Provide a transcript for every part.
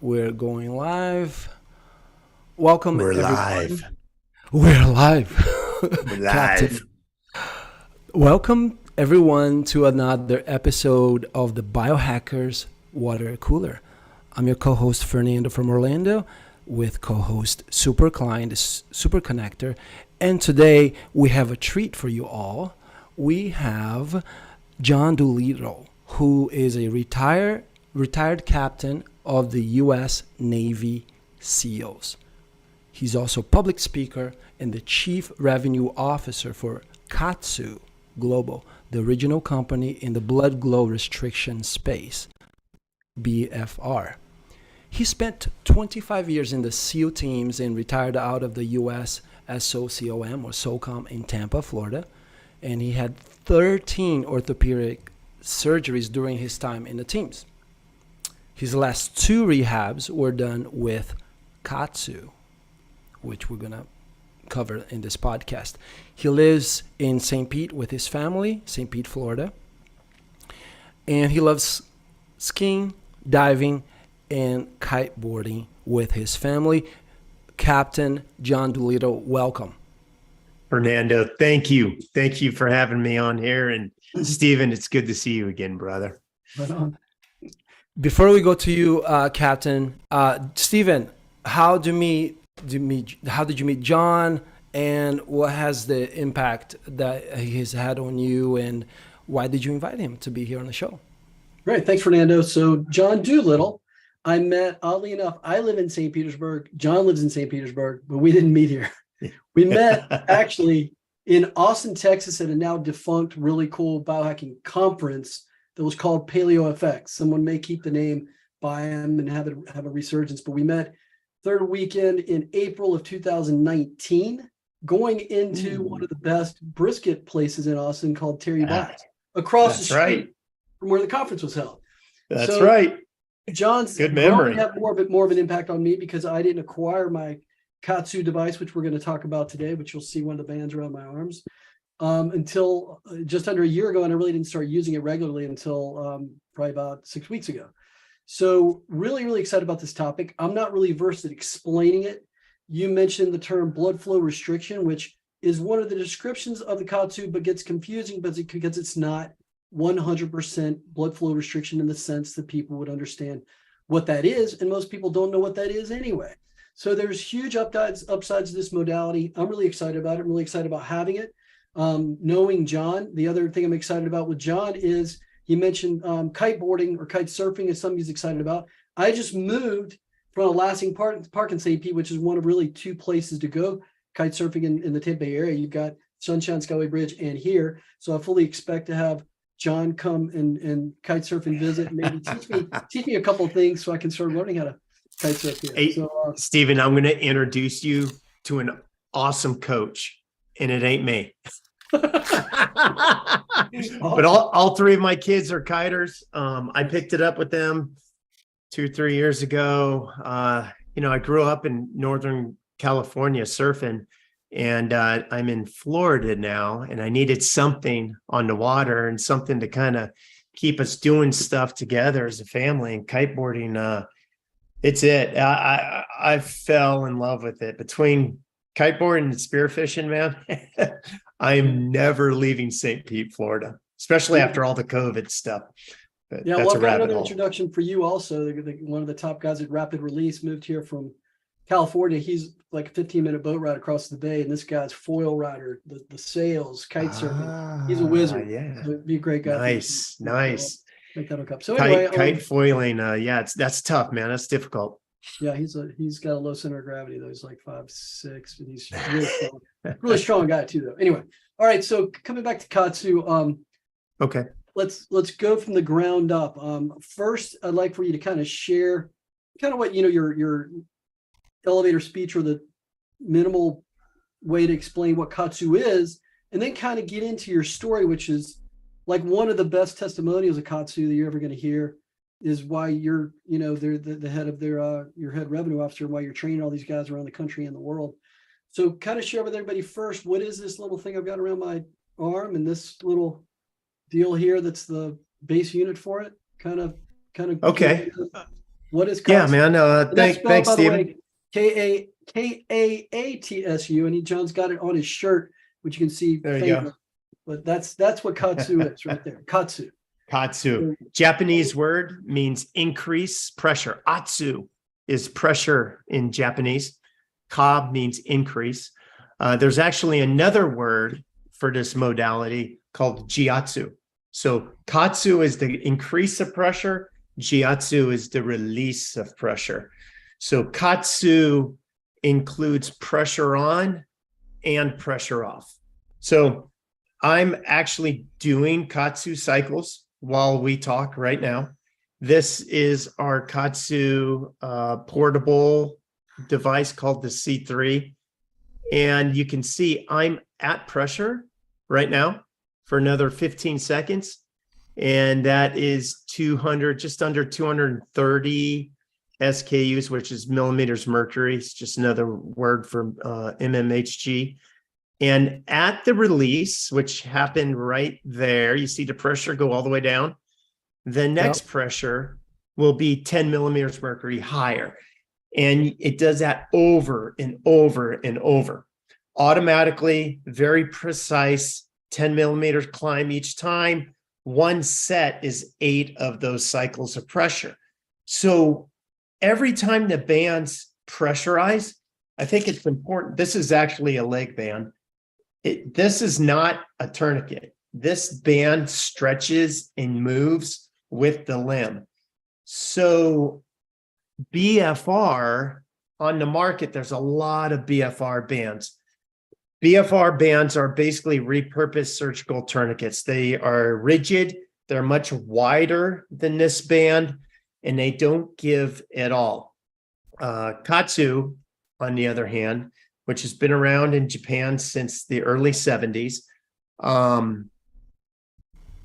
We're going live. Welcome, We're everyone. live. We're live. We're Captain. live. Welcome, everyone, to another episode of the Biohackers Water Cooler. I'm your co-host, Fernando from Orlando, with co-host Super Klein, the Super Connector. And today, we have a treat for you all. We have John Doolittle, who is a retired captain of the U.S. Navy SEALs. He's also a public speaker and the chief revenue officer for KAATSU Global, the original company in the blood glow restriction space, BFR. He spent 25 years in the SEAL teams and retired out of the U.S. as SOCOM or SOCOM in Tampa, Florida. And he had 13 orthopedic surgeries during his time in the teams. His last two rehabs were done with KAATSU, which we're going to cover in this podcast. He lives in St. Pete with his family, St. Pete, Florida. And he loves skiing, diving, and kiteboarding with his family. Captain John Doolittle, welcome. Fernando, thank you. Thank you for having me on here. And Stephen, it's good to see you again, brother. Right on. Before we go to you, Captain, Stephen, how did you meet John, and what has the impact that he has had on you, and why did you invite him to be here on the show? Great, thanks, Fernando. So John Doolittle, I met, oddly enough, I live in St. Petersburg. John lives in St. Petersburg, but we didn't meet here. We met actually in Austin, Texas, at a now defunct, really cool biohacking conference that was called Paleo FX. Someone may keep the name by him and have a resurgence, but we met third weekend in April of 2019, going into one of the best brisket places in Austin called Terry Black's, across the street from where the conference was held. That's right. John's good memory. Have more of an impact on me because I didn't acquire my KAATSU device, which we're going to talk about today, which you'll see one of the bands around my arms, until just under a year ago. And I really didn't start using it regularly until probably about 6 weeks ago. So really, really excited about this topic. I'm not really versed at explaining it. You mentioned the term blood flow restriction, which is one of the descriptions of the KAATSU, but gets confusing because it's not 100% blood flow restriction in the sense that people would understand what that is. And most people don't know what that is anyway. So there's huge upsides to this modality. I'm really excited about it. I'm really excited about having it. Knowing John, the other thing I'm excited about with John is he mentioned kiteboarding or kite surfing is something he's excited about. I just moved from Lansing Park in St. Pete, which is one of really two places to go kite surfing in the Tampa Bay area. You've got Sunshine Skyway Bridge and here. So I fully expect to have John come and kite surf and visit, and maybe teach me a couple of things so I can start learning how to kite surf here. Hey, Stephen, I'm going to introduce you to an awesome coach, and it ain't me. But all three of my kids are kiters. I picked it up with them 2-3 years ago. I grew up in Northern California surfing, and I'm in Florida now, and I needed something on the water and something to kind of keep us doing stuff together as a family. And kiteboarding, it's it. I fell in love with it. Between kiteboarding and spearfishing, man, I'm never leaving St. Pete, Florida, especially after all the COVID stuff. But yeah, that's well, a I've got rabbit another hole. introduction for you also. One of the top guys at Rapid Release moved here from California. He's like a 15-minute boat ride across the bay, and this guy's foil rider, the sails, kite surfing. He's a wizard. Yeah, so it'd be a great guy. nice. Make that hook up. So anyway, kite foiling. That's tough, man. That's difficult. Yeah, he's got a low center of gravity though. He's like 5'6", but he's really strong. Really strong guy too, though. Anyway, all right. So coming back to KAATSU, Okay. Let's go from the ground up. First, I'd like for you to kind of share kind of what your elevator speech or the minimal way to explain what KAATSU is, and then kind of get into your story, which is like one of the best testimonials of KAATSU that you're ever going to hear. Is why you're, they're the head of your head revenue officer, and why you're training all these guys around the country and the world. So kind of share with everybody first, what is this little thing I've got around my arm and this little deal here that's the base unit for it? Kind of. Okay. What is Yeah, KAATSU? man. And that's spelled, Thanks, by the Stephen. way, KAATSU, and John's got it on his shirt, which you can see There you faintly. go. But that's what KAATSU is right there. KAATSU. KAATSU. Japanese word means increase pressure. Atsu is pressure in Japanese. Ka means increase. There's actually another word for this modality called jiatsu. So KAATSU is the increase of pressure. Jiatsu is the release of pressure. So KAATSU includes pressure on and pressure off. So I'm actually doing KAATSU cycles while we talk right now. This is our KAATSU portable device called the C3. And you can see I'm at pressure right now for another 15 seconds. And that is 200, just under 230 SKUs, which is millimeters mercury. It's just another word for mmHg. And at the release, which happened right there, you see the pressure go all the way down. The next pressure will be 10 millimeters mercury higher. And it does that over and over and over. Automatically, very precise 10 millimeters climb each time. One set is 8 of those cycles of pressure. So every time the bands pressurize, I think it's important. This is actually a leg band. This is not a tourniquet. This band stretches and moves with the limb. So BFR on the market, there's a lot of BFR bands. BFR bands are basically repurposed surgical tourniquets. They are rigid. They're much wider than this band, and they don't give at all. KAATSU, on the other hand, which has been around in Japan since the early 70s. And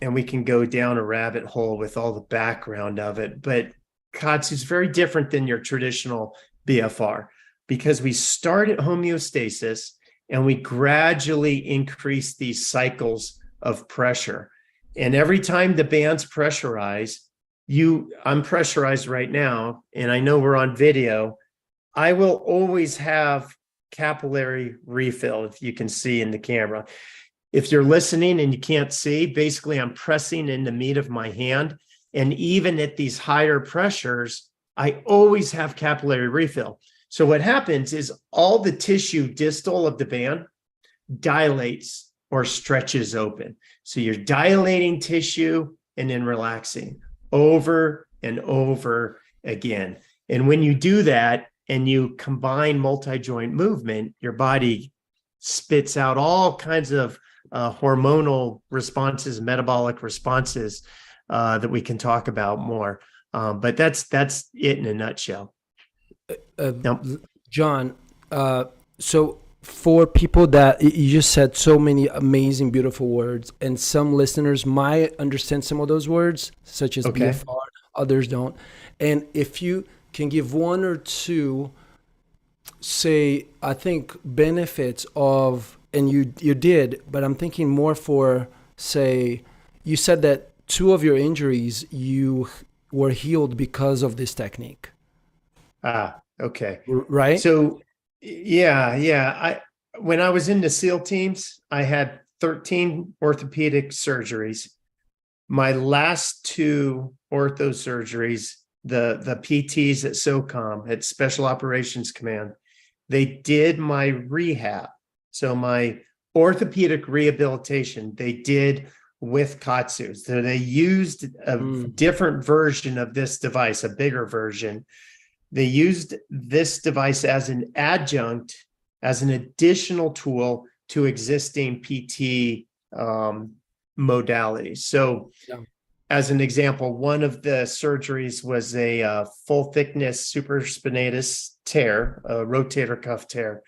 we can go down a rabbit hole with all the background of it. But KAATSU is very different than your traditional BFR because we start at homeostasis and we gradually increase these cycles of pressure. And every time the bands pressurize, I'm pressurized right now, and I know we're on video, I will always have capillary refill, if you can see in the camera. If you're listening and you can't see, basically I'm pressing in the meat of my hand. And even at these higher pressures, I always have capillary refill. So what happens is all the tissue distal of the band dilates or stretches open. So you're dilating tissue and then relaxing over and over again. And when you do that and you combine multi-joint movement, your body spits out all kinds of hormonal responses, metabolic responses that we can talk about more. But that's it in a nutshell. John, so for people that you just said so many amazing, beautiful words, and some listeners might understand some of those words, such as BFR, others don't. And if you can give one or two, say, I think benefits of, and you did, but I'm thinking more for, say, you said that 2 of your injuries you were healed because of this technique. Okay. Right? So, yeah. When I was in the SEAL teams, I had 13 orthopedic surgeries. My last 2 ortho surgeries, the PTs at SOCOM, at Special Operations Command, they did my rehab. So my orthopedic rehabilitation, they did with KAATSU. So they used a different version of this device, a bigger version. They used this device as an adjunct, as an additional tool to existing PT modalities. So as an example, one of the surgeries was a full thickness supraspinatus tear, a rotator cuff tear.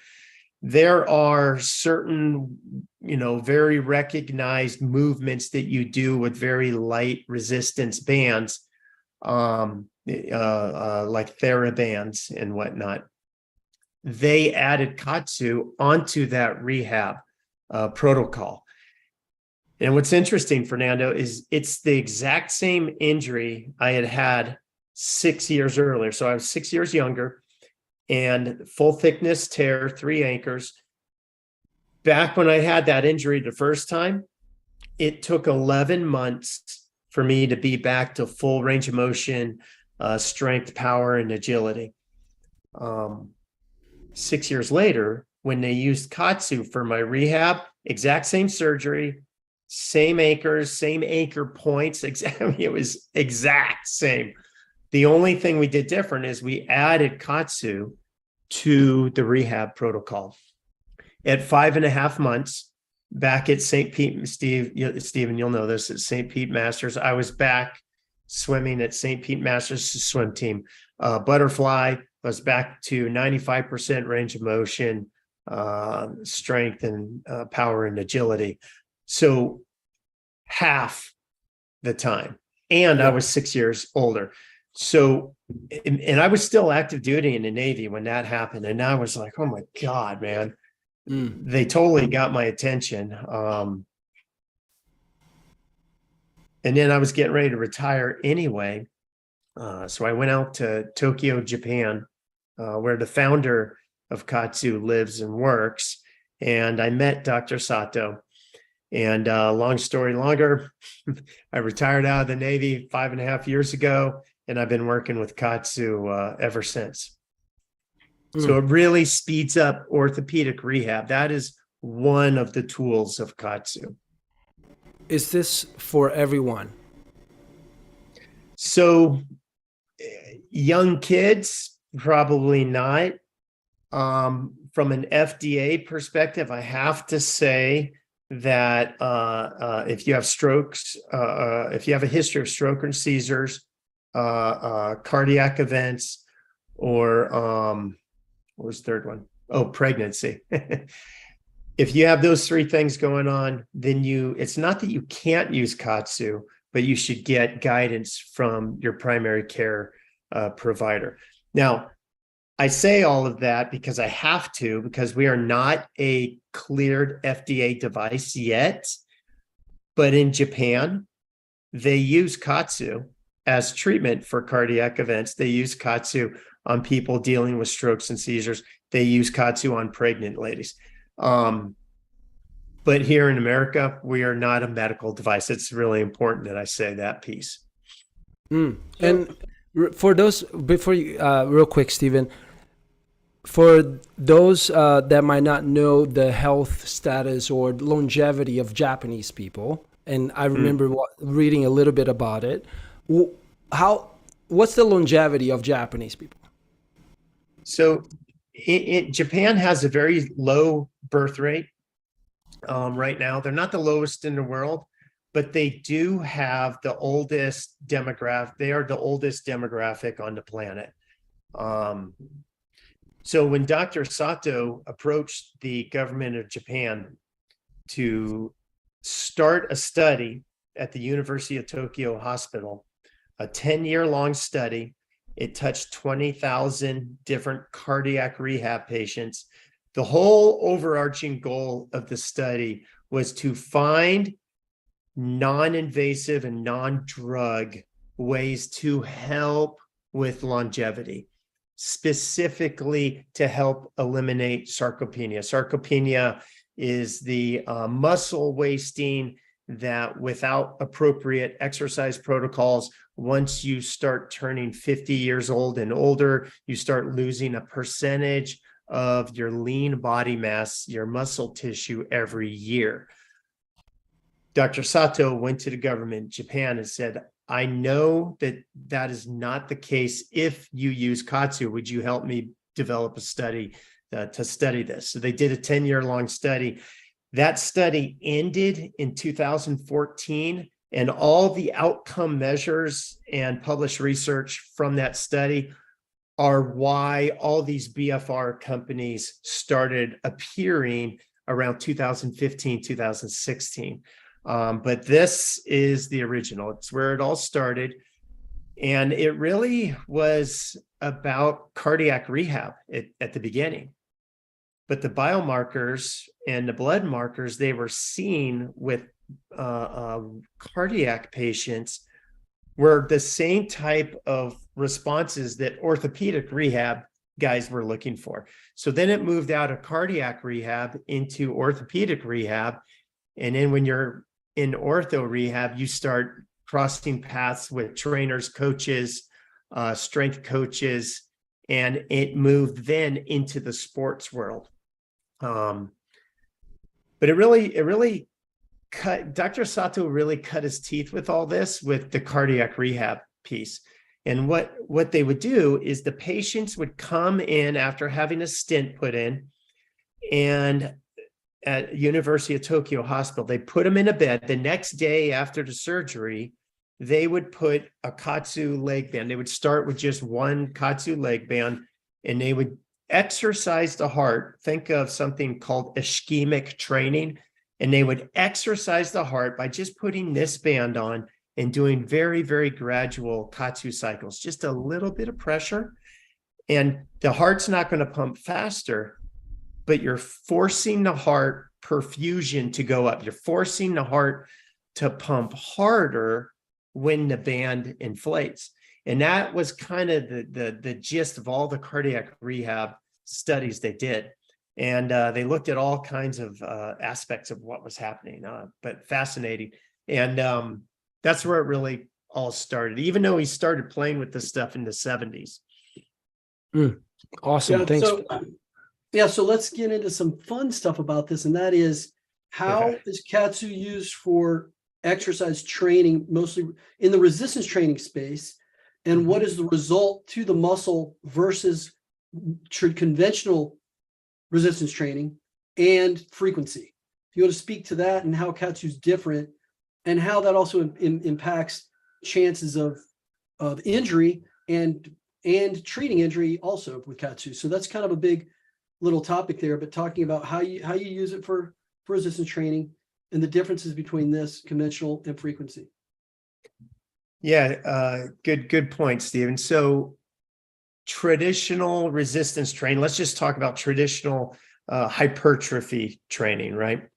There are certain, very recognized movements that you do with very light resistance bands, like TheraBands and whatnot. They added KAATSU onto that rehab protocol. And what's interesting, Fernando, is it's the exact same injury I had 6 years earlier. So I was 6 years younger, and full thickness tear, 3 anchors. Back when I had that injury the first time, it took 11 months for me to be back to full range of motion, strength, power, and agility. 6 years later, when they used KAATSU for my rehab, exact same surgery, same anchors, same anchor points. Exactly, it was exact same. The only thing we did different is we added KAATSU to the rehab protocol. At 5.5 months, back at St. Pete, Stephen, you'll know this, at St. Pete Masters, I was back swimming at St. Pete Masters swim team. Butterfly, I was back to 95% range of motion, strength, and power and agility. So half the time. And I was 6 years older. So, and I was still active duty in the Navy when that happened. And I was like, oh my God, man. They totally got my attention. And then I was getting ready to retire anyway. So I went out to Tokyo, Japan, where the founder of KAATSU lives and works. And I met Dr. Sato. And long story longer, I retired out of the Navy 5.5 years ago, and I've been working with KAATSU ever since. So it really speeds up orthopedic rehab. That is one of the tools of KAATSU. Is this for everyone? So young kids, probably not. From an FDA perspective, I have to say that if you have strokes, if you have a history of stroke and seizures, cardiac events, or what was the third one? Oh, pregnancy. If you have those 3 things going on, then it's not that you can't use KAATSU, but you should get guidance from your primary care provider. Now, I say all of that because I have to, because we are not a cleared FDA device yet. But in Japan, they use KAATSU as treatment for cardiac events. They use KAATSU on people dealing with strokes and seizures. They use KAATSU on pregnant ladies. But here in America, we are not a medical device. It's really important that I say that piece. And for those, before you, real quick, Stephen, for those that might not know the health status or longevity of Japanese people, and I remember reading a little bit about it, what's the longevity of Japanese people? So Japan has a very low birth rate right now. They're not the lowest in the world, but they do have the oldest demographic. They are the oldest demographic on the planet. So when Dr. Sato approached the government of Japan to start a study at the University of Tokyo Hospital, a 10-year-long study, it touched 20,000 different cardiac rehab patients. The whole overarching goal of the study was to find non-invasive and non-drug ways to help with longevity, specifically to help eliminate sarcopenia. Sarcopenia is the muscle wasting that without appropriate exercise protocols, once you start turning 50 years old and older, you start losing a percentage of your lean body mass, your muscle tissue every year. Dr. Sato went to the government in Japan and said, I know that that is not the case. If you use KAATSU, would you help me develop a study to study this? So they did a 10-year-long study. That study ended in 2014, and all the outcome measures and published research from that study are why all these BFR companies started appearing around 2015, 2016. But this is the original. It's where it all started. And it really was about cardiac rehab at the beginning. But the biomarkers and the blood markers they were seeing with cardiac patients were the same type of responses that orthopedic rehab guys were looking for. So then it moved out of cardiac rehab into orthopedic rehab. And then when you're in ortho rehab, you start crossing paths with trainers, coaches, strength coaches, and it moved then into the sports world. But it really Dr. Sato really cut his teeth with all this, with the cardiac rehab piece. And what they would do is the patients would come in after having a stent put in, and at University of Tokyo Hospital, they put them in a bed. The next day after the surgery, they would put a KAATSU leg band. They would start with just one KAATSU leg band, and they would exercise the heart. Think of something called ischemic training. And they would exercise the heart by just putting this band on and doing very, very gradual KAATSU cycles, just a little bit of pressure. And the heart's not going to pump faster, but you're forcing the heart perfusion to go up. You're forcing the heart to pump harder when the band inflates. And that was kind of the gist of all the cardiac rehab studies they did. And they looked at all kinds of aspects of what was happening, but fascinating. And that's where it really all started, even though he started playing with this stuff in the 70s. Awesome. Yeah, Thanks. so let's get into some fun stuff about this. And that is, how is KAATSU used for exercise training, mostly in the resistance training space? And what is the result to the muscle versus conventional resistance training and frequency? If you want to speak to that and how KAATSU is different, and how that also impacts chances of injury and treating injury also with KAATSU. So that's kind of a big little topic there, but talking about how you use it for resistance training and the differences between this conventional and frequency. Yeah, good point, Stephen. So traditional resistance training, let's just talk about traditional hypertrophy training, right?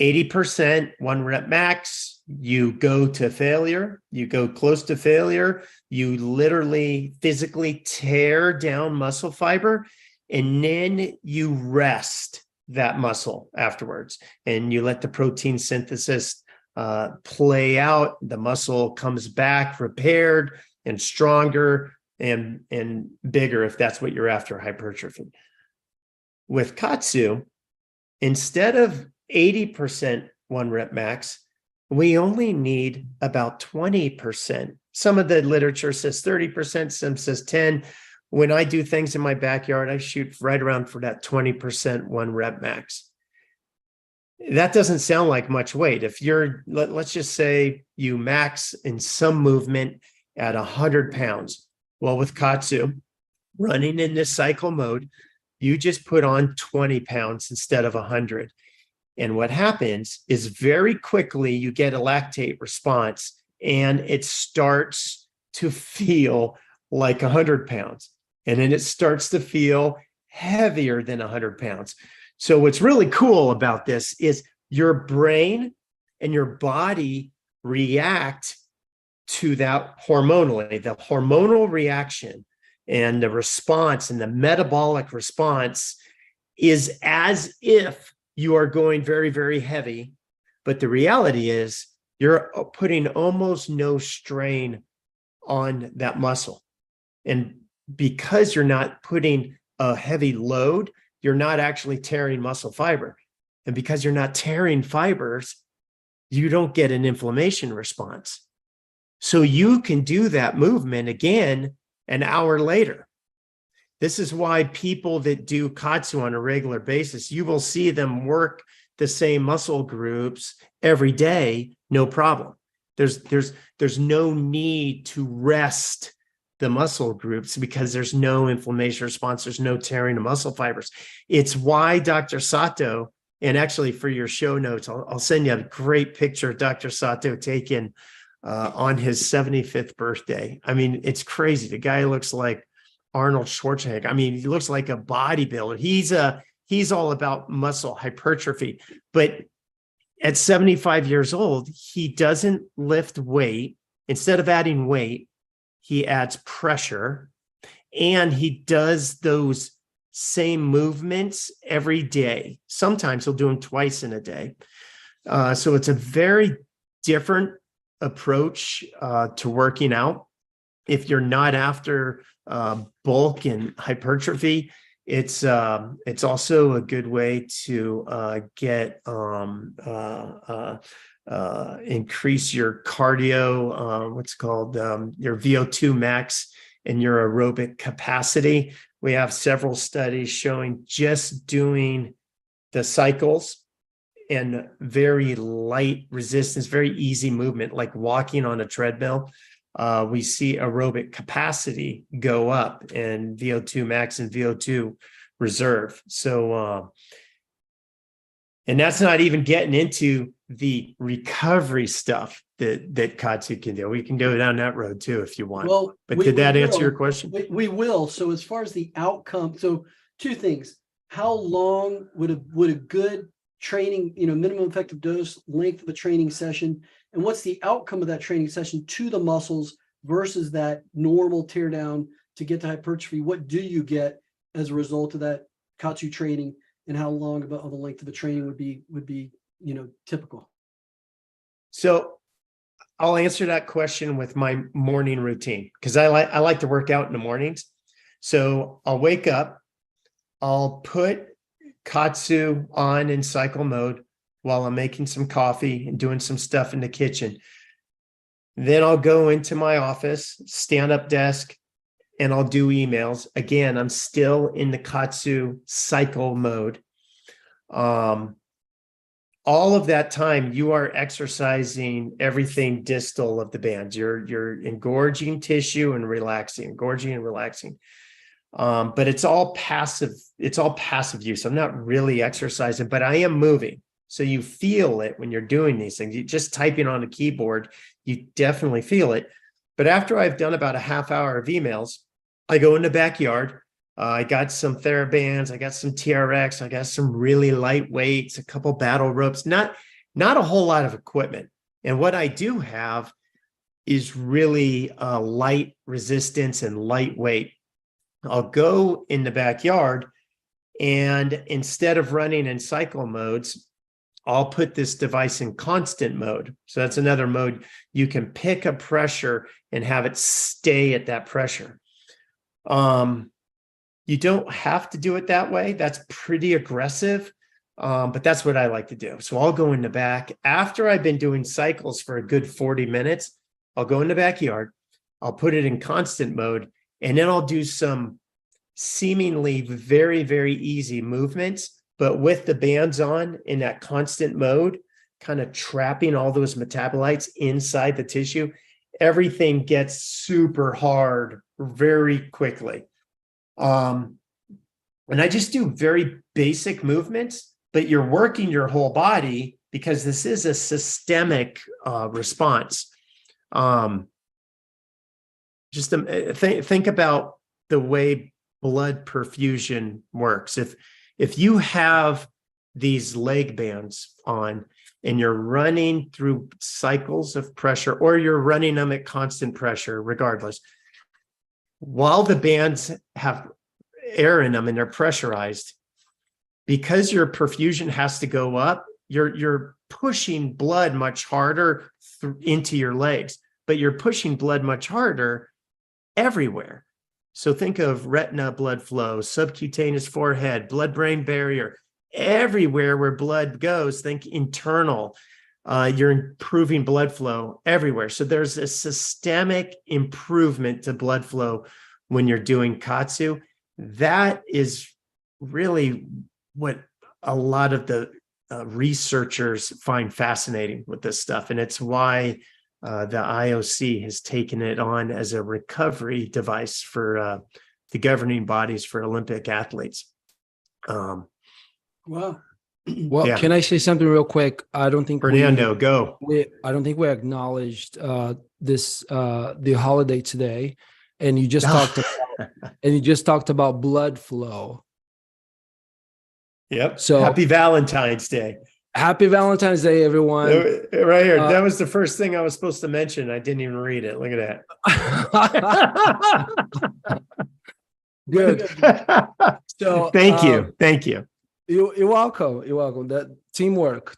80%, 1 rep max, you go to failure, you go close to failure, you literally physically tear down muscle fiber, and then you rest that muscle afterwards, and you let the protein synthesis play out. The muscle comes back repaired and stronger and bigger, if that's what you're after, hypertrophy. With KAATSU, instead of 80% 1 rep max, we only need about 20%. Some of the literature says 30%, some says 10. When I do things in my backyard, I shoot right around for that 20% 1 rep max. That doesn't sound like much weight. If you're, let's just say you max in some movement at 100 pounds. Well, with KAATSU, running in this cycle mode, you just put on 20 pounds instead of 100. And what happens is very quickly you get a lactate response, and it starts to feel like 100 pounds. And then it starts to feel heavier than 100 pounds. So what's really cool about this is your brain and your body react to that hormonally. The hormonal reaction and the response and the metabolic response is as if you are going very, very heavy. But the reality is you're putting almost no strain on that muscle. And because you're not putting a heavy load, you're not actually tearing muscle fiber. And because you're not tearing fibers, you don't get an inflammation response. So you can do that movement again an hour later. This is why people that do KAATSU on a regular basis, you will see them work the same muscle groups every day, no problem. There's no need to rest the muscle groups because there's no inflammation response, there's no tearing of muscle fibers. It's why Dr. Sato, and actually for your show notes, I'll send you a great picture of Dr. Sato taken on his 75th birthday. I mean, it's crazy. The guy looks like Arnold Schwarzenegger. I mean, he looks like a bodybuilder. He's all about muscle hypertrophy, but at 75 years old, he doesn't lift weight. instead of adding weight, he adds pressure, and he does those same movements every day. Sometimes he'll do them twice in a day. So it's a very different approach to working out. If you're not after bulk and hypertrophy, it's also a good way to increase your cardio, your VO2 max and your aerobic capacity. We have several studies showing just doing the cycles and very light resistance, very easy movement, like walking on a treadmill. We see aerobic capacity go up and VO2 max and VO2 reserve. So, and that's not even getting into the recovery stuff that KAATSU can do. We can go down that road too, if you want. Well, but did that answer your question? We will. So as far as the outcome, so two things. How long would a good training, minimum effective dose, length of a training session, and what's the outcome of that training session to the muscles versus that normal tear down to get to hypertrophy? What do you get as a result of that KAATSU training, and how long of the length of a training would be typical? So I'll answer that question with my morning routine, because I like to work out in the mornings. So I'll wake up, I'll put KAATSU on in cycle mode while I'm making some coffee and doing some stuff in the kitchen. Then I'll go into my office, stand up desk, and I'll do emails. Again, I'm still in the KAATSU cycle mode. All of that time, you are exercising everything distal of the bands. You're engorging tissue and relaxing, engorging and relaxing. But it's all passive. It's all passive use. I'm not really exercising, but I am moving. So you feel it when you're doing these things. You just typing on a keyboard, you definitely feel it. But after I've done about a half hour of emails, I go in the backyard. I got some TheraBands, I got some TRX, I got some really light weights, a couple battle ropes, not a whole lot of equipment. And what I do have is really light resistance and lightweight. I'll go in the backyard, and instead of running in cycle modes, I'll put this device in constant mode. So that's another mode. You can pick a pressure and have it stay at that pressure. You don't have to do it that way. That's pretty aggressive, but that's what I like to do. So I'll go in the back. After I've been doing cycles for a good 40 minutes, I'll go in the backyard. I'll put it in constant mode, and then I'll do some seemingly very, very easy movements, but with the bands on in that constant mode, kind of trapping all those metabolites inside the tissue. Everything gets super hard very quickly. And I just do very basic movements, but you're working your whole body because this is a systemic response. Just think about the way blood perfusion works. If you have these leg bands on and you're running through cycles of pressure, or you're running them at constant pressure, regardless, while the bands have air in them and they're pressurized, because your perfusion has to go up, you're pushing blood much harder into your legs, but you're pushing blood much harder everywhere. So think of retina blood flow, subcutaneous forehead, blood-brain barrier, everywhere where blood goes. Think internal. You're improving blood flow everywhere. So there's a systemic improvement to blood flow when you're doing KAATSU. That is really what a lot of the researchers find fascinating with this stuff. And it's why the IOC has taken it on as a recovery device for the governing bodies for Olympic athletes. Wow. Well, Yeah. can I say something real quick? I don't think Fernando, go. I don't think we acknowledged the holiday today, and you just talked about blood flow. Yep. So happy Valentine's Day. Happy Valentine's Day, everyone. Right here. That was the first thing I was supposed to mention. I didn't even read it. Look at that. Good. So Thank you. Thank you. You're welcome. You're welcome. That teamwork.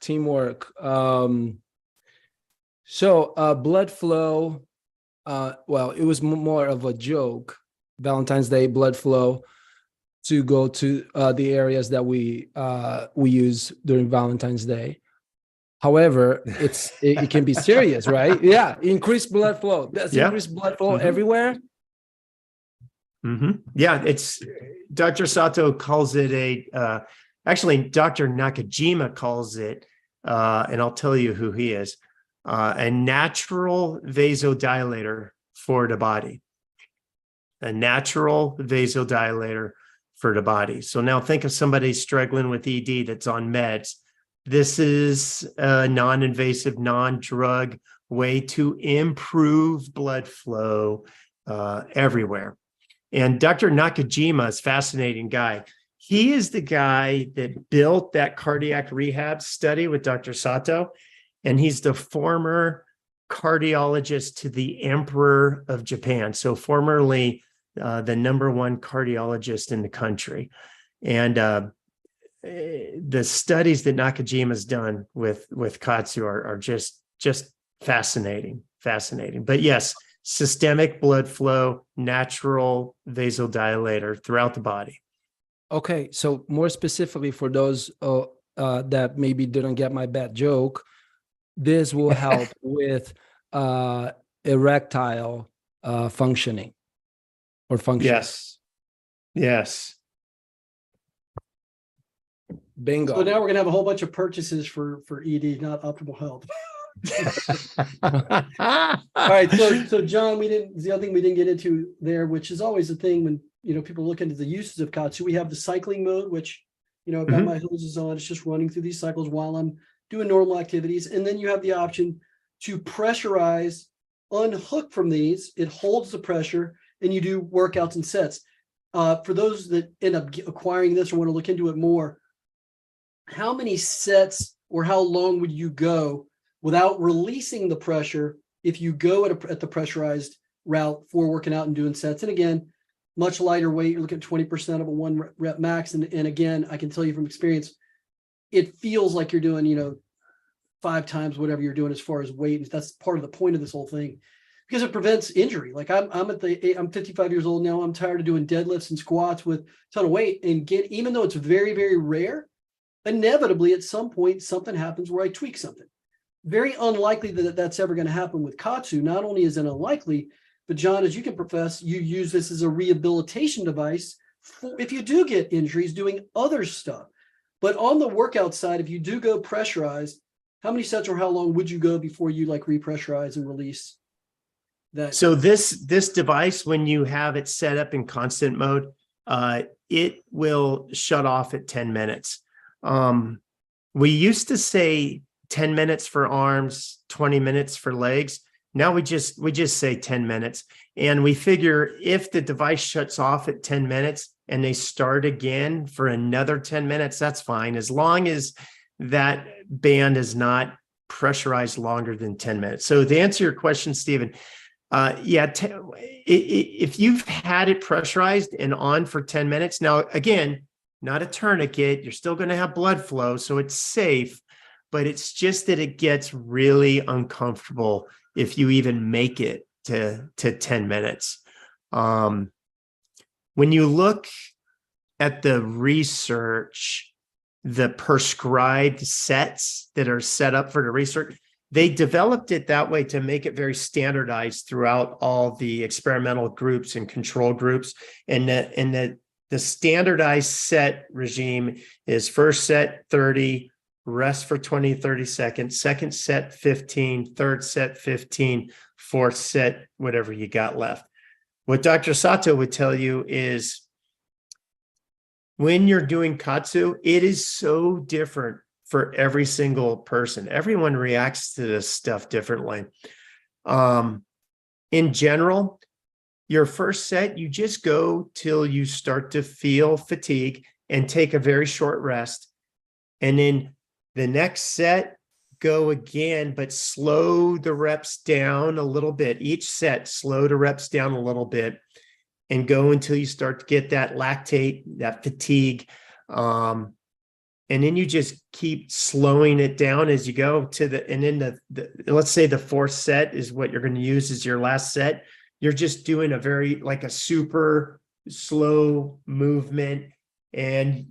So blood flow. Well, it was more of a joke. Valentine's Day blood flow to go to the areas that we use during Valentine's Day. However, it can be serious, right? Yeah, increased blood flow. That's increased blood flow everywhere. Yeah, it's Dr. Sato calls it actually Dr. Nakajima calls it, and I'll tell you who he is, a natural vasodilator for the body. A natural vasodilator for the body. So now think of somebody struggling with ED that's on meds. This is a non-invasive, non-drug way to improve blood flow everywhere. And Dr. Nakajima is a fascinating guy. He is the guy that built that cardiac rehab study with Dr. Sato, and he's the former cardiologist to the Emperor of Japan. So formerly the #1 cardiologist in the country. And the studies that Nakajima's done with KAATSU are just fascinating. But yes, systemic blood flow, natural vasodilator throughout the body. Okay, so more specifically for those that maybe didn't get my bad joke, this will help with erectile functioning or function. Yes. Bingo. So now we're gonna have a whole bunch of purchases for ED, not optimal health. All right, so John, the other thing we didn't get into there, which is always a thing when people look into the uses of KAATSU. We have the cycling mode, which I've got my hoses on. It's just running through these cycles while I'm doing normal activities, and then you have the option to pressurize, unhook from these. It holds the pressure, and you do workouts and sets. For those that end up acquiring this or want to look into it more, how many sets or how long would you go without releasing the pressure if you go at the pressurized route for working out and doing sets? And again, much lighter weight, you're looking at 20% of a 1 rep max. And again, I can tell you from experience, it feels like you're doing, 5 times whatever you're doing as far as weight. And that's part of the point of this whole thing, because it prevents injury. Like I'm 55 years old now. I'm tired of doing deadlifts and squats with a ton of weight, and even though it's very, very rare, inevitably at some point, something happens where I tweak something. Very unlikely that that's ever going to happen with KAATSU. Not only is it unlikely, but John, as you can profess, you use this as a rehabilitation device for if you do get injuries doing other stuff. But on the workout side, if you do go pressurized, how many sets or how long would you go before you repressurize and release that? So this device, when you have it set up in constant mode, it will shut off at 10 minutes. We used to say 10 minutes for arms, 20 minutes for legs. Now we just say 10 minutes. And we figure if the device shuts off at 10 minutes and they start again for another 10 minutes, that's fine. As long as that band is not pressurized longer than 10 minutes. So to answer your question, Stephen, if you've had it pressurized and on for 10 minutes, now again, not a tourniquet, you're still going to have blood flow, so it's safe, but it's just that it gets really uncomfortable if you even make it to 10 minutes. When you look at the research, the prescribed sets that are set up for the research, they developed it that way to make it very standardized throughout all the experimental groups and control groups. And the standardized set regime is first set 30, rest for 20, 30 seconds, second set 15, third set 15, fourth set, whatever you got left. What Dr. Sato would tell you is when you're doing KAATSU, it is so different for every single person. Everyone reacts to this stuff differently. In general, your first set, you just go till you start to feel fatigue and take a very short rest. And then The next set, go again, but slow the reps down a little bit. Each set, slow the reps down a little bit and go until you start to get that lactate, that fatigue. And then you just keep slowing it down as you go to and then let's say the fourth set is what you're going to use as your last set. You're just doing a super slow movement. And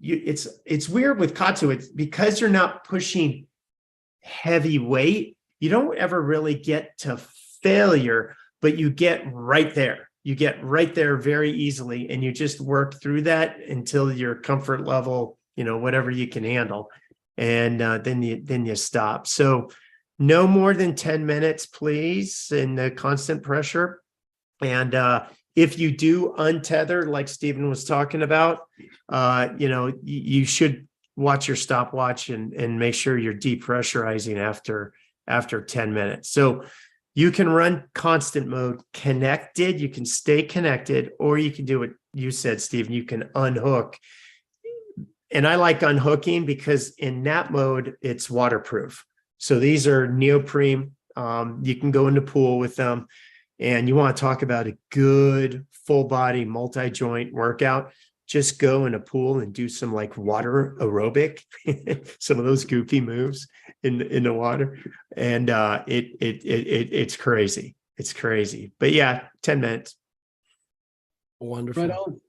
it's weird with KAATSU. It's because you're not pushing heavy weight, you don't ever really get to failure, but you get right there. You get right there very easily, and you just work through that until your comfort level, whatever you can handle, and then you stop. So no more than 10 minutes, please, in the constant pressure. And if you do untether, like Stephen was talking about, you should watch your stopwatch and make sure you're depressurizing after 10 minutes. So you can run constant mode connected. You can stay connected, or you can do what you said, Stephen. You can unhook. And I like unhooking because in that mode, it's waterproof. So these are neoprene. You can go in the pool with them. And you want to talk about a good full body multi-joint workout, just go in a pool and do some water aerobic, some of those goofy moves in the water. And it's crazy. It's crazy. But yeah, 10 minutes. Wonderful. Right on.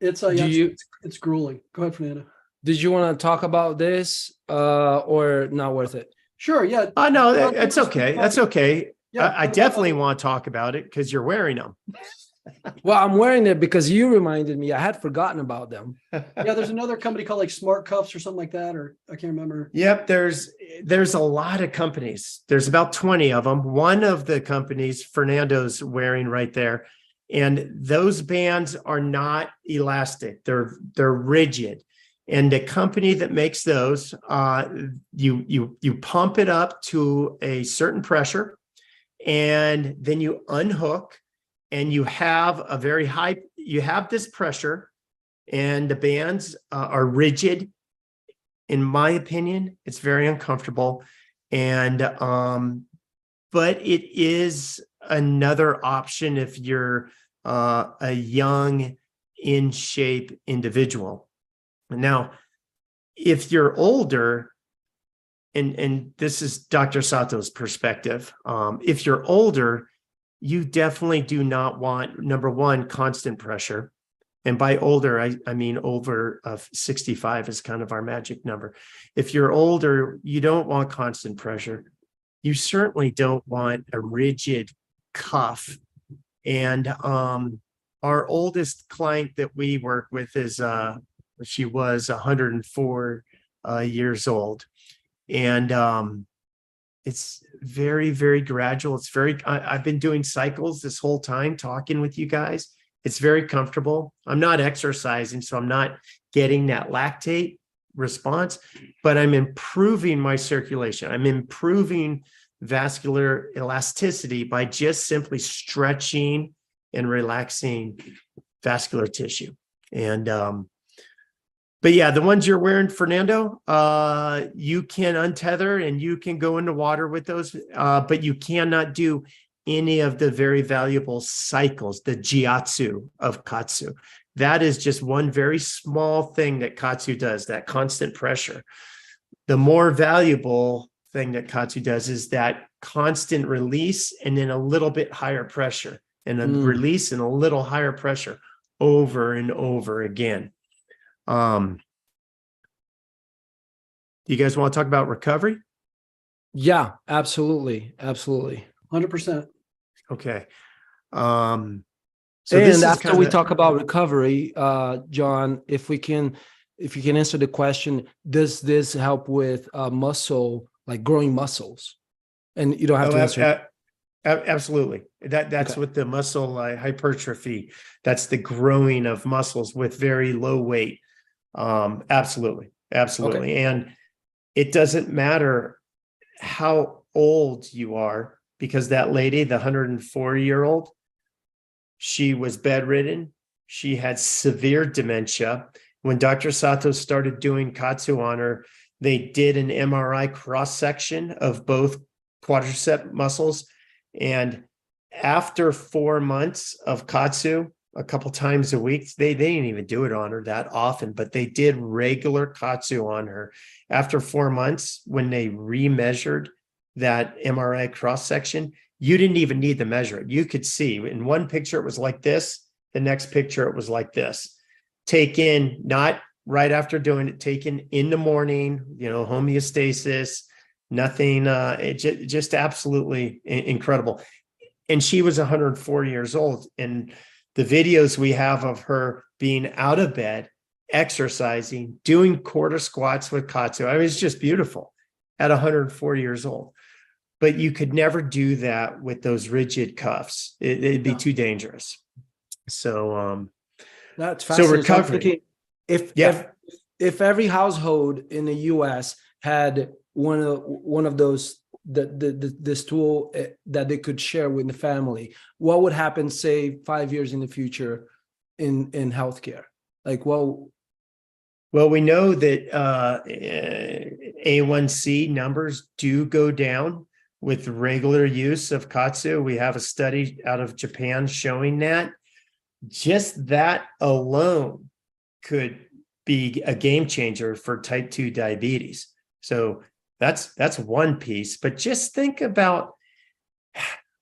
It's it's grueling. Go ahead, Fernando. Did you want to talk about this or not worth it? Sure. Yeah. Oh, no, that's okay. That's okay. Yeah, I definitely want to talk about it because you're wearing them. Well, I'm wearing it because you reminded me. I had forgotten about them. Yeah, there's another company called Smart Cuffs or something like that, or I can't remember. Yep, there's a lot of companies. There's about 20 of them. One of the companies, Fernando's wearing right there, and those bands are not elastic. They're rigid. And the company that makes those, you pump it up to a certain pressure, and then you unhook, and you have this pressure, and the bands are rigid. In my opinion, it's very uncomfortable. And, but it is another option if you're a young, in shape individual. Now, if you're older, and this is Dr. Sato's perspective, if you're older, you definitely do not want, number one, constant pressure. And by older, I mean over 65 is kind of our magic number. If you're older, you don't want constant pressure. You certainly don't want a rigid cuff. And our oldest client that we work with is, she was 104 years old. And it's very, very gradual. It's I've been doing cycles this whole time, talking with you guys. It's very comfortable. I'm not exercising, so I'm not getting that lactate response, but I'm improving my circulation. I'm improving vascular elasticity by just simply stretching and relaxing vascular tissue. And, but yeah, the ones you're wearing, Fernando, you can untether and you can go into water with those, but you cannot do any of the very valuable cycles, the jiatsu of KAATSU. That is just one very small thing that KAATSU does, that constant pressure. The more valuable thing that KAATSU does is that constant release and then a little bit higher pressure, and a release and a little higher pressure over and over again. Do you guys want to talk about recovery? Yeah, absolutely. Absolutely. 100%. Okay. So and after we talk about recovery, John, if you can answer the question, does this help with muscle, like growing muscles? And you don't have to answer. Absolutely. That's okay. With the muscle hypertrophy. That's the growing of muscles with very low weight. Absolutely. Okay. And it doesn't matter how old you are, because that lady, the 104-year-old, she was bedridden. She had severe dementia. When Dr. Sato started doing KAATSU on her, They did an MRI cross section of both quadricep muscles, and after 4 months of KAATSU, a couple times a week, they didn't even do it on her that often, but they did regular KAATSU on her. After 4 months, when they remeasured that MRI cross section, you didn't even need to measure it. You could see in one picture it was like this, the next picture it was like this. Taken not right after doing it, taken in the morning, homeostasis, nothing, just absolutely incredible. And she was 104 years old. And the videos we have of her being out of bed, exercising, doing quarter squats with KAATSU, I mean, it's just beautiful at 104 years old. But you could never do that with those rigid cuffs. It'd be too dangerous. So, that's fascinating. So recovery. If every household in the U.S. had one of those this tool that they could share with the family, what would happen, say, 5 years in the future in healthcare? Like, well, we know that A1C numbers do go down with regular use of KAATSU. We have a study out of Japan showing that. Just that alone could be a game changer for type 2 diabetes. So that's one piece. But just think about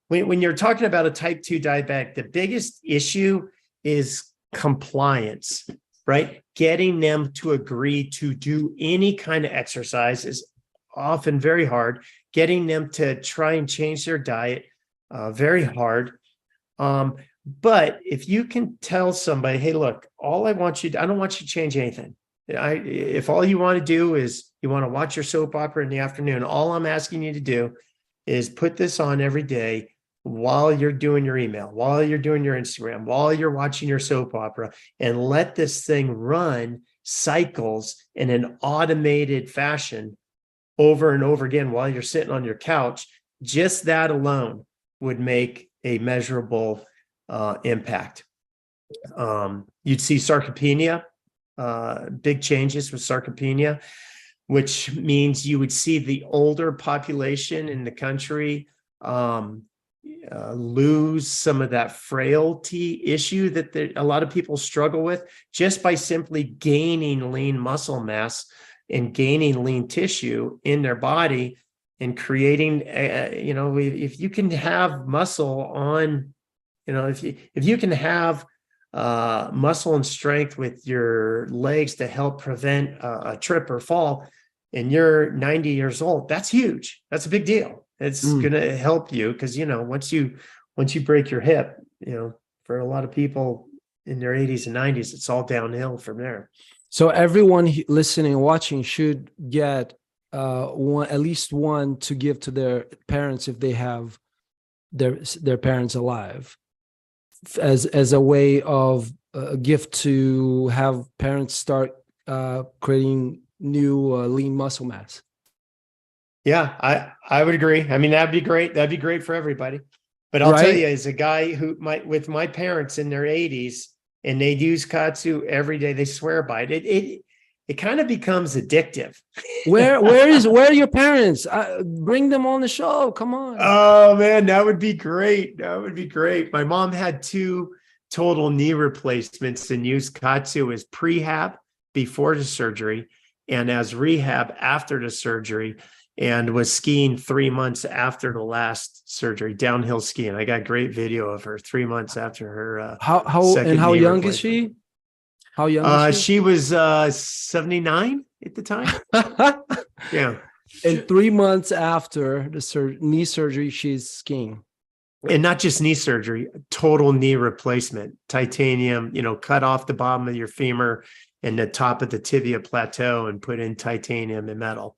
when you're talking about a type 2 diabetic, the biggest issue is compliance, right? Getting them to agree to do any kind of exercise is often very hard. Getting them to try and change their diet, very hard. But if you can tell somebody, hey, look, I don't want you to change anything. If all you want to do is you want to watch your soap opera in the afternoon, all I'm asking you to do is put this on every day while you're doing your email, while you're doing your Instagram, while you're watching your soap opera, and let this thing run cycles in an automated fashion over and over again while you're sitting on your couch. Just that alone would make a measurable impact. You'd see sarcopenia, big changes with sarcopenia, which means you would see the older population in the country lose some of that frailty issue that a lot of people struggle with just by simply gaining lean muscle mass and gaining lean tissue in their body and creating, if you can have muscle on, if you can have muscle and strength with your legs to help prevent a trip or fall, and you're 90 years old, that's huge. That's a big deal. It's going to help you because, once you break your hip, for a lot of people in their 80s and 90s, it's all downhill from there. So everyone listening and watching should get at least one to give to their parents if they have their parents alive, as a way of a gift to have parents start creating new lean muscle mass. Yeah, I would agree. I mean, that'd be great. That'd be great for everybody. But I'll tell you, as a guy with my parents in their 80s, and they use KAATSU every day, they swear by it. It kind of becomes addictive. Where are your parents? Bring them on the show. Come on. Oh man, that would be great. That would be great. My mom had 2 total knee replacements and used KAATSU as prehab before the surgery and as rehab after the surgery, and was skiing 3 months after the last surgery, downhill skiing. I got great video of her 3 months after her. How young is she? How young is she? She was 79 at the time. Yeah. And 3 months after the knee surgery, she's skiing. And not just knee surgery, total knee replacement, titanium, cut off the bottom of your femur and the top of the tibia plateau and put in titanium and metal.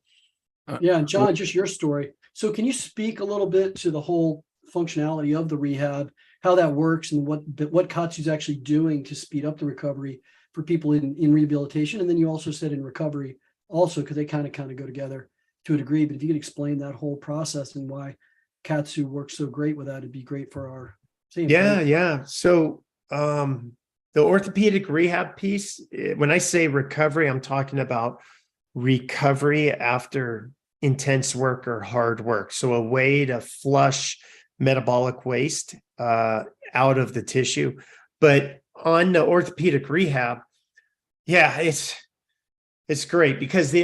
Yeah, and John, just your story. So can you speak a little bit to the whole functionality of the rehab, how that works, and what KAATSU is actually doing to speed up the recovery for people in rehabilitation? And then you also said in recovery also, because they kind of go together to a degree. But if you could explain that whole process and why KAATSU works so great with that, it'd be great for our team. Yeah. So the orthopedic rehab piece, when I say recovery, I'm talking about recovery after intense work or hard work. So a way to flush metabolic waste out of the tissue. But on the orthopedic rehab, yeah, it's great because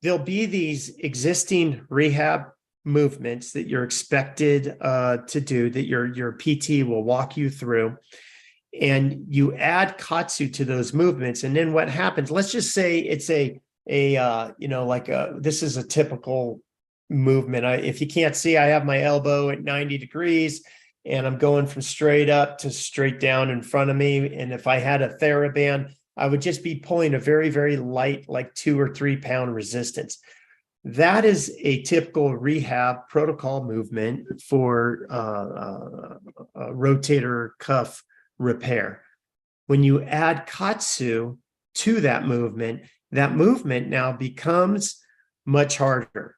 there'll be these existing rehab movements that you're expected to do, that your PT will walk you through, and you add KAATSU to those movements. And then what happens? Let's just say it's this is a typical movement. If you can't see, I have my elbow at 90 degrees and I'm going from straight up to straight down in front of me. And if I had a TheraBand, I would just be pulling a very, very light, like 2 or 3 pound resistance. That is a typical rehab protocol movement for rotator cuff repair. When you add KAATSU to that movement now becomes much harder.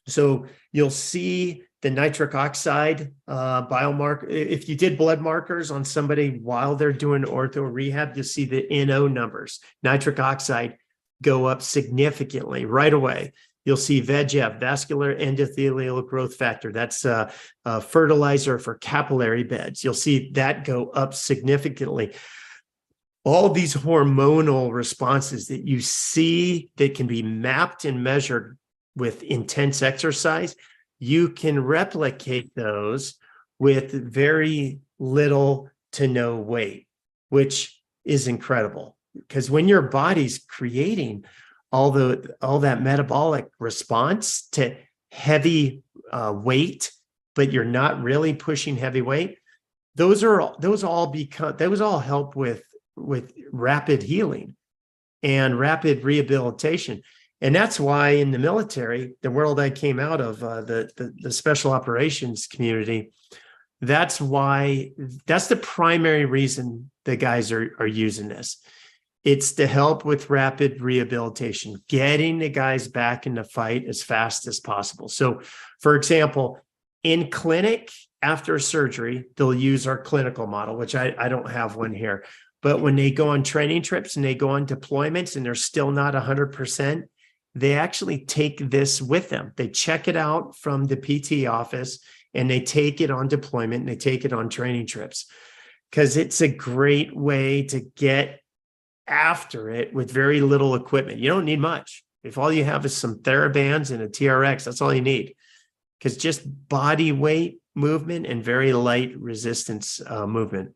So you'll see the nitric oxide biomarker. If you did blood markers on somebody while they're doing ortho rehab, you'll see the NO numbers, nitric oxide, go up significantly right away. You'll see VEGF, vascular endothelial growth factor. That's a fertilizer for capillary beds. You'll see that go up significantly. All of these hormonal responses that you see that can be mapped and measured with intense exercise, you can replicate those with very little to no weight, which is incredible. Because when your body's creating all that metabolic response to heavy weight, but you're not really pushing heavy weight, those all help with rapid healing and rapid rehabilitation. And that's why in the military, the world I came out of, the special operations community, that's the primary reason the guys are using this. It's to help with rapid rehabilitation, getting the guys back in the fight as fast as possible. So, for example, in clinic after surgery, they'll use our clinical model, which I don't have one here. But when they go on training trips and they go on deployments and they're still not 100%, they actually take this with them. They check it out from the PT office and they take it on deployment and they take it on training trips because it's a great way to get after it with very little equipment. You don't need much. If all you have is some TheraBands and a TRX, that's all you need, because just body weight movement and very light resistance movement.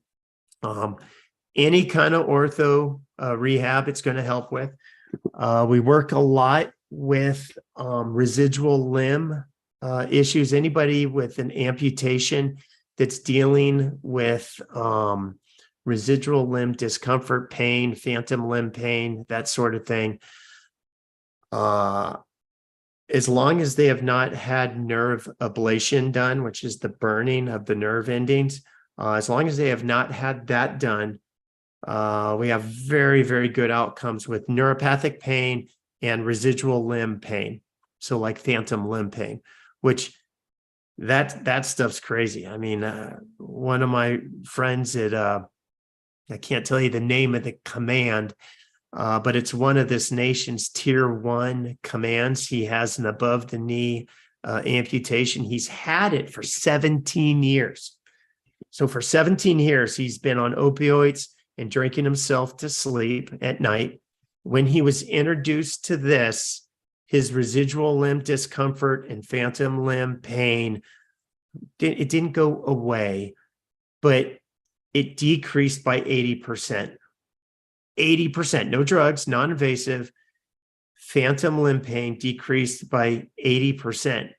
Any kind of ortho rehab it's going to help with. We work a lot with residual limb issues. Anybody with an amputation that's dealing with residual limb discomfort, pain, phantom limb pain, that sort of thing. As long as they have not had nerve ablation done, which is the burning of the nerve endings, as long as they have not had that done, we have very, very good outcomes with neuropathic pain and residual limb pain. So like phantom limb pain, which that stuff's crazy. I mean, one of my friends at, I can't tell you the name of the command, but it's one of this nation's tier 1 commands. He has an above the knee amputation. He's had it for 17 years. So for 17 years, he's been on opioids and drinking himself to sleep at night. When he was introduced to this, his residual limb discomfort and phantom limb pain, it didn't go away, but it decreased by 80%. 80%, no drugs, non-invasive, phantom limb pain decreased by 80%.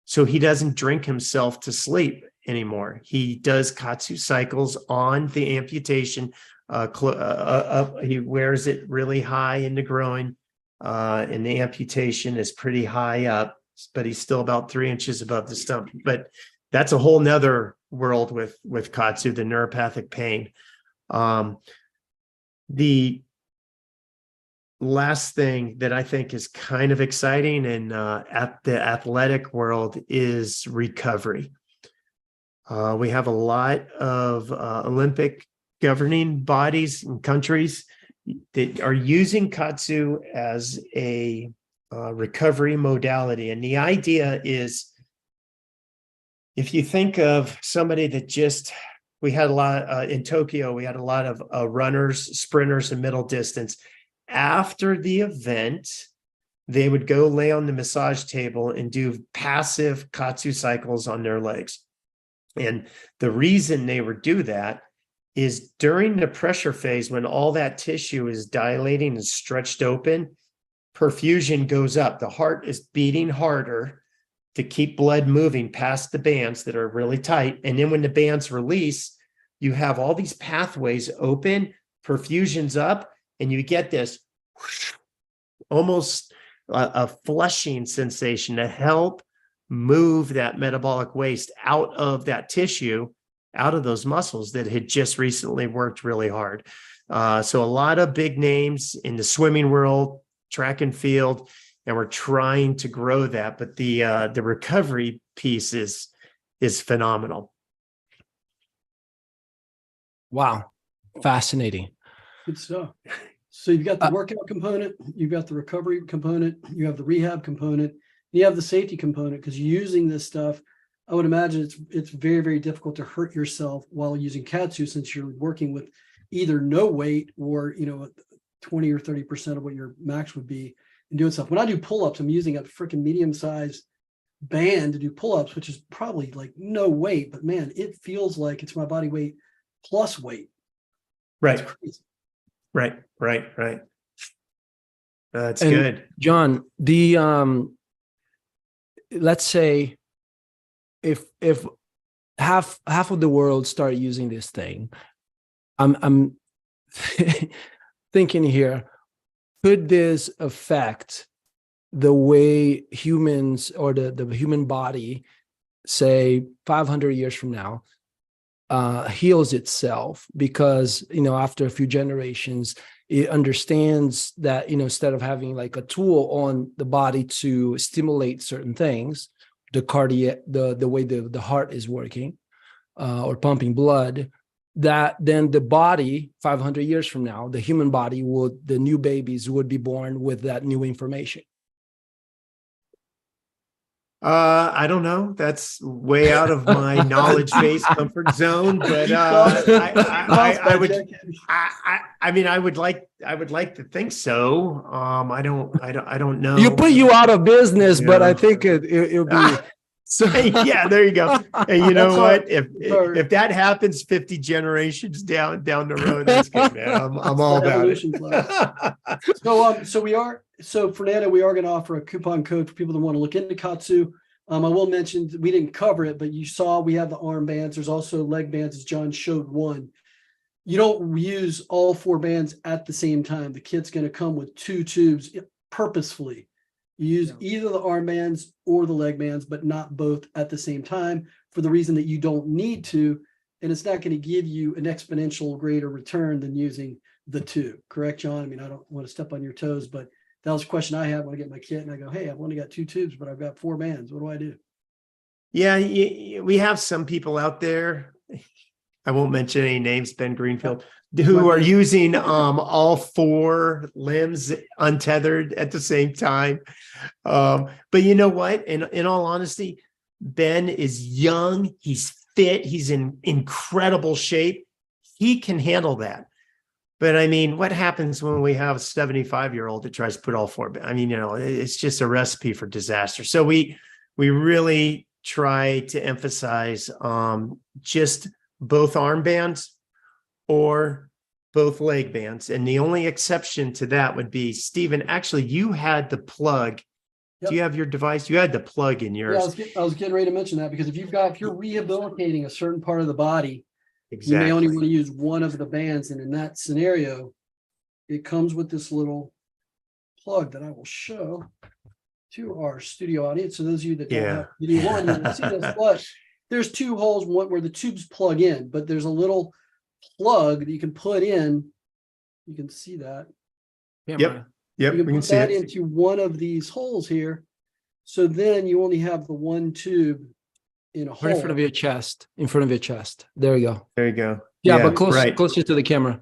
So he doesn't drink himself to sleep anymore. He does KAATSU cycles on the amputation. He wears it really high in the groin, and the amputation is pretty high up, but he's still about 3 inches above the stump. But that's a whole nother world with KAATSU, the neuropathic pain. The last thing that I think is kind of exciting in at the athletic world is recovery. We have a lot of Olympic governing bodies and countries that are using KAATSU as a recovery modality. And the idea is, if you think of somebody that we had a lot in Tokyo, we had a lot of runners, sprinters, and middle distance. After the event, they would go lay on the massage table and do passive KAATSU cycles on their legs. And the reason they would do that is during the pressure phase, when all that tissue is dilating and stretched open, perfusion goes up. The heart is beating harder to keep blood moving past the bands that are really tight. And then when the bands release, you have all these pathways open, perfusion's up, and you get this whoosh, almost a flushing sensation to help move that metabolic waste out of that tissue, out of those muscles that had just recently worked really hard. So a lot of big names in the swimming world, track and field, and we're trying to grow that. But the recovery piece is phenomenal. Wow. Fascinating. Good stuff. So you've got the workout component, you've got the recovery component, you have the rehab component, you have the safety component, because using this stuff, I would imagine it's very, very difficult to hurt yourself while using KAATSU, since you're working with either no weight or, 20 or 30% of what your max would be and doing stuff. When I do pull-ups, I'm using a freaking medium-sized band to do pull-ups, which is probably like no weight, but man, it feels like it's my body weight plus weight. Right. Right. That's good. John, let's say if half of the world start using this thing, I'm thinking here, could this affect the way humans or the human body, say 500 years from now, heals itself? Because after a few generations, it understands that instead of having like a tool on the body to stimulate certain things, the way the heart is working or pumping blood, that then the body 500 years from now, the human body the new babies would be born with that new information. I don't know. That's way out of my knowledge-based comfort zone. But I would like to think so. I don't know. You put you out of business, but I think it'll be. So yeah, there you go. And you know what? If that happens 50 generations down the road, that's good, man. I'm all about it. So Fernando, we are going to offer a coupon code for people that want to look into KAATSU. I will mention, we didn't cover it, but you saw we have the arm bands. There's also leg bands, as John showed one. You don't use all 4 bands at the same time. The kit's going to come with 2 tubes purposefully. You use either the arm bands or the leg bands, but not both at the same time, for the reason that you don't need to, and it's not going to give you an exponential greater return than using the 2. Correct, John? I mean, I don't want to step on your toes, but that was a question I had when I get my kit and I go, hey, I've only got 2 tubes, but I've got 4 bands. What do I do? Yeah, we have some people out there, I won't mention any names, Ben Greenfield, who are using all 4 limbs untethered at the same time. But you know what? In all honesty, Ben is young, he's fit, he's in incredible shape. He can handle that. But I mean, what happens when we have a 75-year-old that tries to put all 4? I mean, it's just a recipe for disaster. So we really try to emphasize just both arm bands or both leg bands. And the only exception to that would be, Stephen, actually, you had the plug. Yep. Do you have your device? You had the plug in yours. Yeah, I was getting ready to mention that, because if you're rehabilitating a certain part of the body, exactly, you may only want to use one of the bands. And in that scenario, it comes with this little plug that I will show to our studio audience. So those of you that don't have video one, you will see this, but there's 2 holes, one where the tubes plug in, but there's a little plug that you can put in. You can see that. Yep. You can we can put see that it into one of these holes here. So then you only have the 1 tube in a hole. Right in front of your chest. There you go. There you go. Yeah, but closer to the camera.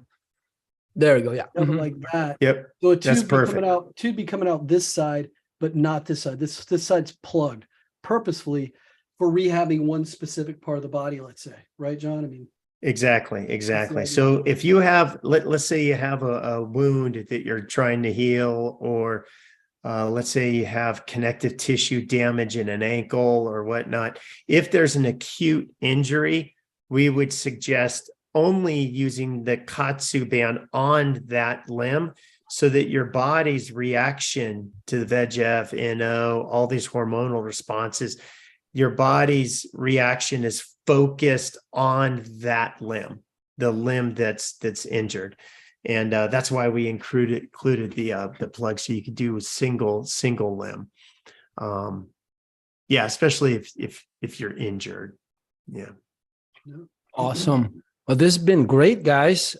There you go. Yeah. Like that. Yep. So a That's tube perfect. Tube be coming out this side, but not this side. This side's plugged purposefully for rehabbing one specific part of the body, let's say, right, John? I mean, Exactly. So if you have, let's say you have a wound that you're trying to heal, or let's say you have connective tissue damage in an ankle or whatnot. If there's an acute injury, we would suggest only using the KAATSU band on that limb, so that your body's reaction to the VEGF, NO, all these hormonal responses, your body's reaction is focused on that limb, the limb that's injured. And that's why we included the plug, so you could do a single limb. Yeah, especially if you're injured. Yeah. Awesome. Well, this has been great, guys.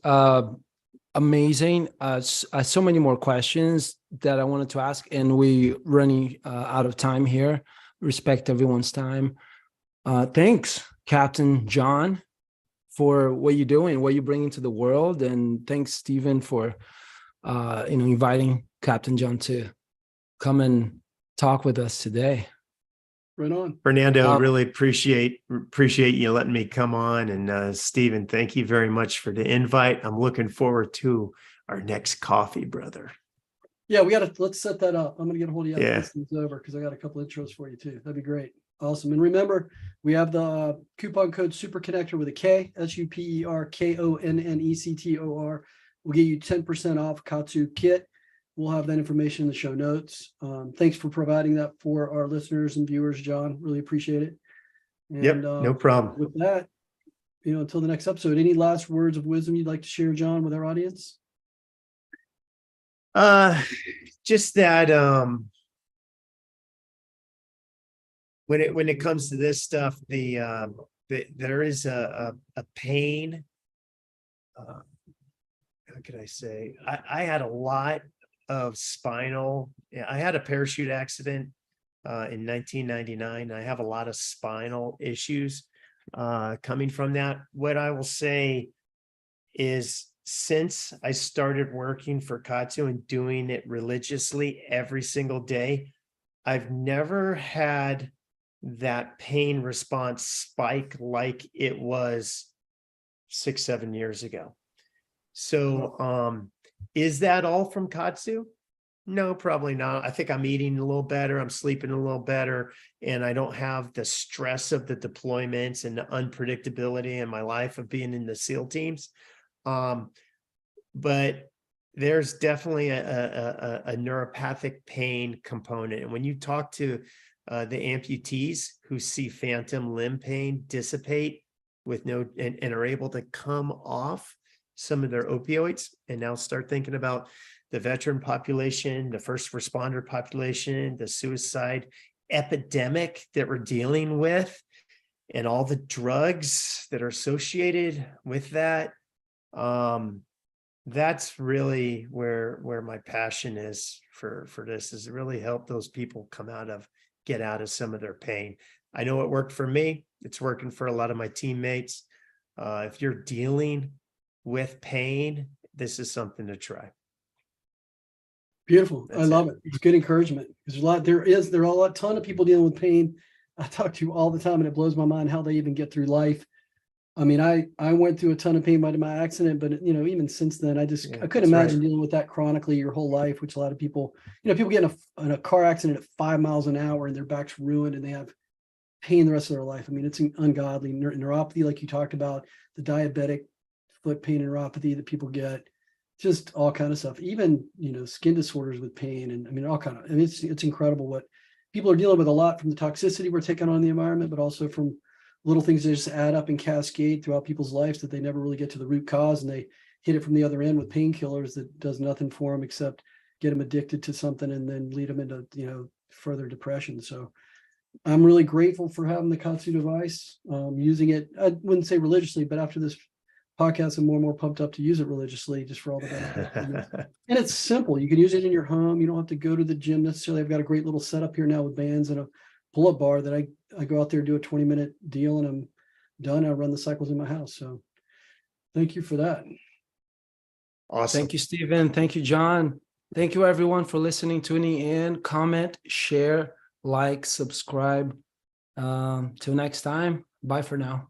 Amazing. So many more questions that I wanted to ask, and we running out of time here. Respect everyone's time. Thanks, Captain John, for what you're doing, what you're bringing to the world, and thanks, Stephen, for inviting Captain John to come and talk with us today. Right on. Fernando, really appreciate you letting me come on. And Stephen, thank you very much for the invite. I'm looking forward to our next coffee, brother. Yeah, let's set that up. I'm going to get a hold of you after this thing's over, because I got a couple intros for you too. That'd be great. Awesome. And remember, we have the coupon code Super Connector with a K, SUPER KONNECTOR. We'll get you 10% off KAATSU kit. We'll have that information in the show notes. Thanks for providing that for our listeners and viewers, John. Really appreciate it. And, no problem. With that, until the next episode, any last words of wisdom you'd like to share, John, with our audience? Just that when it comes to this stuff, there is a pain. How could I say? I had a lot of spinal. I had a parachute accident in 1999. I have a lot of spinal issues coming from that. What I will say is, since I started working for KAATSU and doing it religiously every single day, I've never had that pain response spike like it was 6-7 years ago. So is that all from KAATSU? No, probably not. I think I'm eating a little better. I'm sleeping a little better, and I don't have the stress of the deployments and the unpredictability in my life of being in the SEAL teams. But there's definitely a neuropathic pain component. And when you talk to the amputees who see phantom limb pain dissipate with and are able to come off some of their opioids and now start thinking about the veteran population, the first responder population, the suicide epidemic that we're dealing with, and all the drugs that are associated with that. That's really where my passion is for this, is to really help those people get out of some of their pain. I know it worked for me. It's working for a lot of my teammates. If you're dealing with pain, this is something to try. Beautiful. I love it. It's good encouragement. There are a ton of people dealing with pain. I talk to all the time, and it blows my mind how they even get through life. I mean, I went through a ton of pain by my accident, but even since then, I couldn't imagine dealing with that chronically your whole life, which a lot of people, people get in a car accident at 5 miles an hour and their back's ruined and they have pain the rest of their life. I mean, it's ungodly. Neuropathy, like you talked about, the diabetic foot pain and neuropathy that people get, just all kind of stuff, even, skin disorders with pain. And I mean, all kind of, and it's incredible what people are dealing with, a lot from the toxicity we're taking on the environment, but also from little things that just add up and cascade throughout people's lives that they never really get to the root cause, and they hit it from the other end with painkillers that does nothing for them except get them addicted to something and then lead them into, further depression. So I'm really grateful for having the KAATSU device, using it. I wouldn't say religiously, but after this podcast, I'm more and more pumped up to use it religiously, just for all the benefits. And it's simple. You can use it in your home. You don't have to go to the gym necessarily. I've got a great little setup here now with bands and a pull-up bar that I go out there, do a 20-minute deal, and I'm done. I run the cycles in my house. So thank you for that. Awesome. Thank you, Stephen. Thank you, John. Thank you, everyone, for listening, tuning in. Comment, share, like, subscribe. Till next time. Bye for now.